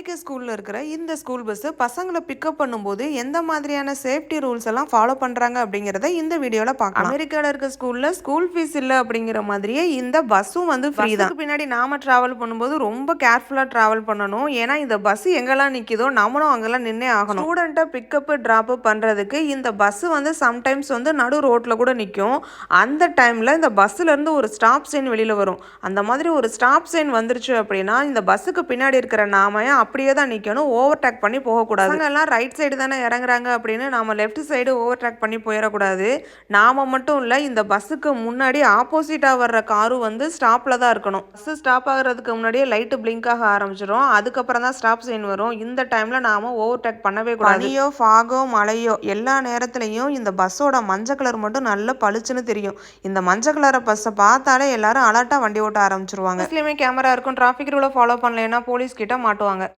அமெரிக்க ஸ்கூல்ல இருக்கிற இந்த ஸ்கூல் பஸ் பசங்களை பிக்கப் பண்ணும்போது எந்த மாதிரியான சேஃப்டி ரூல்ஸ் எல்லாம் ஃபாலோ பண்றாங்க அப்படிங்கறத இந்த வீடியோல பார்க்கலாம். அமெரிக்கால இருக்க ஸ்கூல்ல ஸ்கூல் ஃபீஸ் இல்ல அப்படிங்கிற மாதிரியே இந்த பஸ்ஸும் வந்து ஃப்ரீ தான். பின்னாடி நாம டிராவல் பண்ணும்போது ரொம்ப கேர்ஃபுல்லா டிராவல் பண்ணணும். ஏன்னா இந்த பஸ் எங்கெல்லாம் நிக்குதோ நம்மளும் அங்கெல்லாம் நின்னே ஆகணும். ஸ்டூடெண்ட்டை பிக்கப் டிராப் பண்றதுக்கு இந்த பஸ் வந்து சம்டைம்ஸ் வந்து நடு ரோட்ல கூட நிற்கும். அந்த டைம்ல இந்த பஸ்ல இருந்து ஒரு ஸ்டாப் சைன் வெளியில வரும். அந்த மாதிரி ஒரு ஸ்டாப் சைன் வந்துருச்சு அப்படின்னா இந்த பஸ்ஸுக்கு பின்னாடி இருக்கிற நாம அப்படியே தான் நிற்கணும். ஓவர்டேக் பண்ணி போகக்கூடாது. எல்லாம் ரைட் சைடு தானே இறங்குறாங்க அப்படின்னு நாம லெஃப்ட் சைடு ஓவர்டேக் பண்ணி போயிடக்கூடாது. நாம மட்டும் இல்லை, இந்த பஸ்ஸுக்கு முன்னாடி ஆப்போசிட்டாக வர்ற காரும் வந்து ஸ்டாப்பில் தான் இருக்கணும். பஸ்ஸு ஸ்டாப் ஆகிறதுக்கு முன்னாடியே லைட்டு பிளிங்க் ஆக ஆரம்பிச்சிடும். அதுக்கப்புறம் தான் ஸ்டாப் சைன் வரும். இந்த டைமில் நாம் ஓவர்டேக் பண்ணவே கூடாது. பனியோ ஃபாகோ மழையோ எல்லா நேரத்துலையும் இந்த பஸ்ஸோட மஞ்சள் கலர் மட்டும் நல்ல பளிச்சுன்னு தெரியும். இந்த மஞ்சள் கலரை பஸ்ஸை பார்த்தாலே எல்லாரும் அலர்ட்டாக வண்டி ஓட்ட ஆரம்பிச்சிருவாங்க. பஸ்லேயுமே கேமரா இருக்கும். டிராஃபிக் ரூலை ஃபாலோ பண்ணலைன்னா போலீஸ் கிட்ட மாட்டுவாங்க.